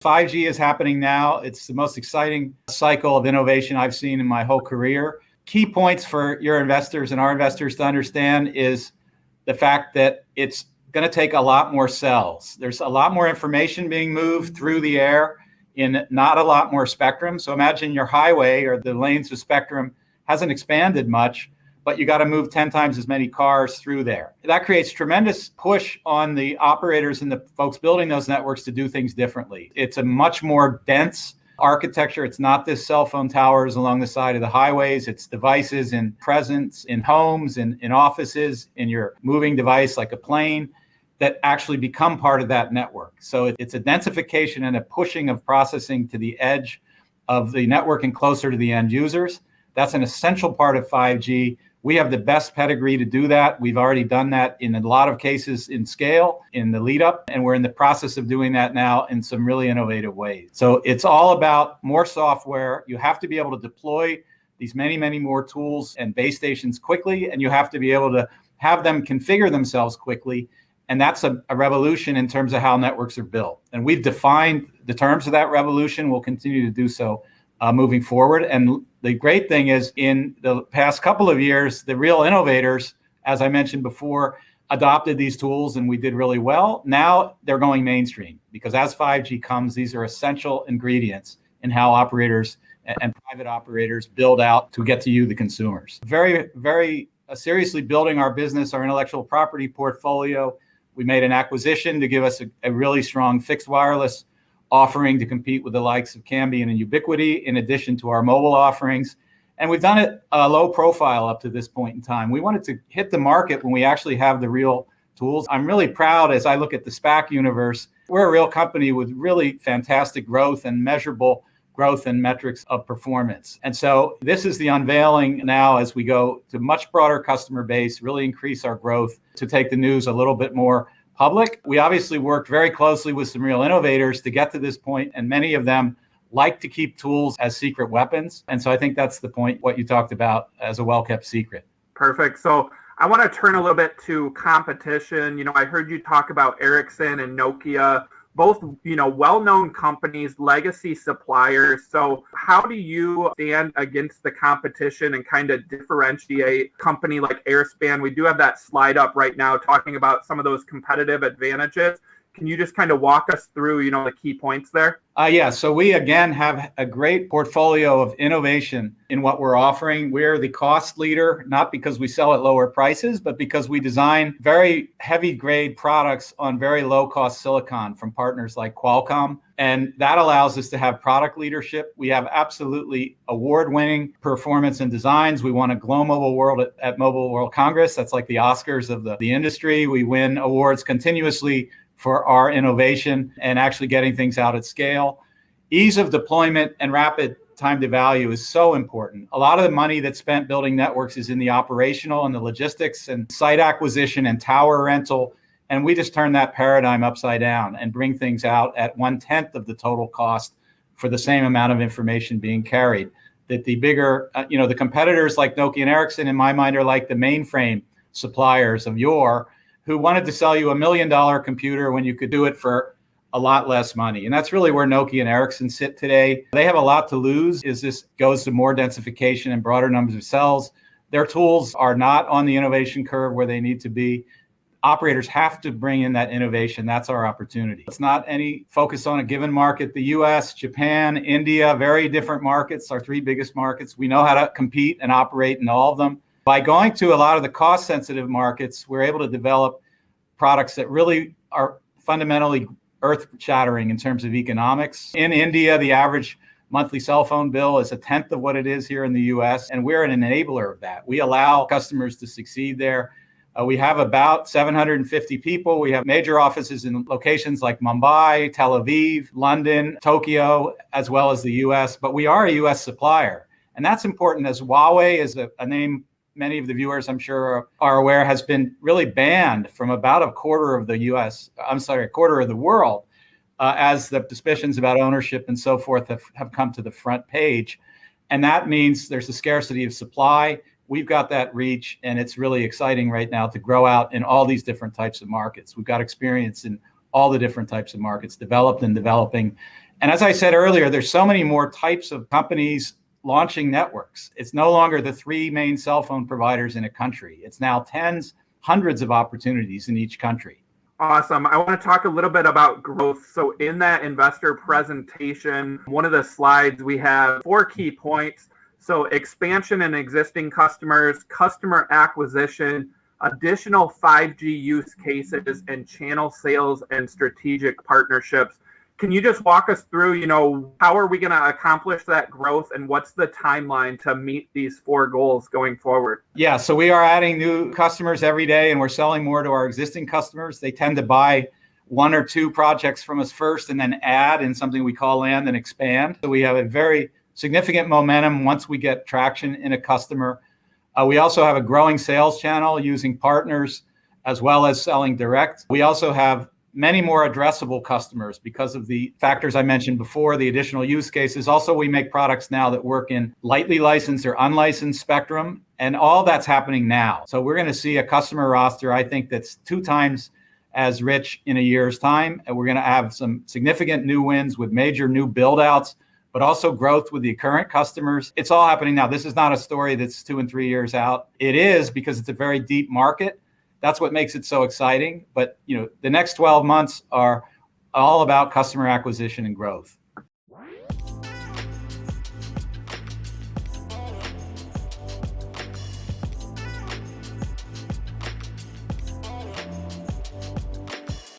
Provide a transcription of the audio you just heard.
5G is happening now. It's the most exciting cycle of innovation I've seen in my whole career. Key points for your investors and our investors to understand is the fact that it's going to take a lot more cells. There's a lot more information being moved through the air in not a lot more spectrum. So imagine your highway or the lanes of spectrum hasn't expanded much, but you got to move 10 times as many cars through there. That creates tremendous push on the operators and the folks building those networks to do things differently. It's a much more dense architecture. It's not this cell phone towers along the side of the highways. It's devices in presence, in homes, in offices, in your moving device like a plane that actually become part of that network. So it's a densification and a pushing of processing to the edge of the network and closer to the end users. That's an essential part of 5G. We have the best pedigree to do that. We've already done that in a lot of cases in scale, in the lead up, and we're in the process of doing that now in some really innovative ways. So it's all about more software. You have to be able to deploy these many, many more tools and base stations quickly, and you have to be able to have them configure themselves quickly. And that's a revolution in terms of how networks are built. And we've defined the terms of that revolution. We'll continue to do so moving forward. And the great thing is in the past couple of years, the real innovators, as I mentioned before, adopted these tools and we did really well. Now they're going mainstream because as 5G comes, these are essential ingredients in how operators and private operators build out to get to you, the consumers. Very, very seriously building our business, our intellectual property portfolio. We made an acquisition to give us a really strong fixed wireless offering to compete with the likes of Cambian and Ubiquity, in addition to our mobile offerings. And we've done it low profile up to this point in time. We wanted to hit the market when we actually have the real tools. I'm really proud as I look at the SPAC universe. We're a real company with really fantastic growth and measurable growth and metrics of performance. And so this is the unveiling now as we go to much broader customer base, really increase our growth to take the news a little bit more public. We obviously worked very closely with some real innovators to get to this point, and many of them like to keep tools as secret weapons. And so I think that's the point, what you talked about as a well-kept secret. Perfect. So I want to turn a little bit to competition. You know, I heard you talk about Ericsson and Nokia, both, you know, well-known companies, legacy suppliers. So how do you stand against the competition and kind of differentiate a company like Airspan? We do have that slide up right now talking about some of those competitive advantages. Can you just kind of walk us through, you know, the key points there? Yeah. So we, again, have a great portfolio of innovation in what we're offering. We're the cost leader, not because we sell at lower prices, but because we design very heavy grade products on very low cost silicon from partners like Qualcomm. And that allows us to have product leadership. We have absolutely award-winning performance and designs. We won a Glow Mobile World at Mobile World Congress. That's like the Oscars of the industry. We win awards continuously for our innovation and actually getting things out at scale. Ease of deployment and rapid time to value is so important. A lot of the money that's spent building networks is in the operational and the logistics and site acquisition and tower rental. And we just turn that paradigm upside down and bring things out at 1/10 of the total cost for the same amount of information being carried. That the bigger, the competitors like Nokia and Ericsson, in my mind, are like the mainframe suppliers of yore, who wanted to sell you $1 million computer when you could do it for a lot less money. And that's really where Nokia and Ericsson sit today. They have a lot to lose as this goes to more densification and broader numbers of cells. Their tools are not on the innovation curve where they need to be. Operators have to bring in that innovation. That's our opportunity. It's not any focus on a given market. The US, Japan, India, very different markets, our three biggest markets. We know how to compete and operate in all of them. By going to a lot of the cost-sensitive markets, we're able to develop products that really are fundamentally earth-shattering in terms of economics. In India, the average monthly cell phone bill is 1/10 of what it is here in the US, and we're an enabler of that. We allow customers to succeed there. We have about 750 people. We have major offices in locations like Mumbai, Tel Aviv, London, Tokyo, as well as the US, but we are a US supplier. And that's important as Huawei is a name many of the viewers, I'm sure, are aware, has been really banned from about a quarter of the world, as the suspicions about ownership and so forth have come to the front page. And that means there's a scarcity of supply. We've got that reach, and it's really exciting right now to grow out in all these different types of markets. We've got experience in all the different types of markets, developed and developing. And as I said earlier, there's so many more types of companies launching networks. It's no longer the three main cell phone providers in a country. It's now tens, hundreds of opportunities in each country. Awesome. I want to talk a little bit about growth. So in that investor presentation, one of the slides, we have 4 key points. So expansion in existing customers, customer acquisition, additional 5G use cases, and channel sales and strategic partnerships. Can you just walk us through, how are we going to accomplish that growth and what's the timeline to meet these 4 goals going forward? Yeah, so we are adding new customers every day and we're selling more to our existing customers. They tend to buy 1 or 2 projects from us first and then add in something we call land and expand. So we have a very significant momentum once we get traction in a customer. We also have a growing sales channel using partners as well as selling direct. We also have many more addressable customers because of the factors I mentioned before, the additional use cases. Also, we make products now that work in lightly licensed or unlicensed spectrum, and all that's happening now. So we're going to see a customer roster, I think, that's 2 times as rich in a year's time. And we're going to have some significant new wins with major new build outs, but also growth with the current customers. It's all happening now. This is not a story that's 2 and 3 years out. It is because it's a very deep market. That's what makes it so exciting. But the next 12 months are all about customer acquisition and growth.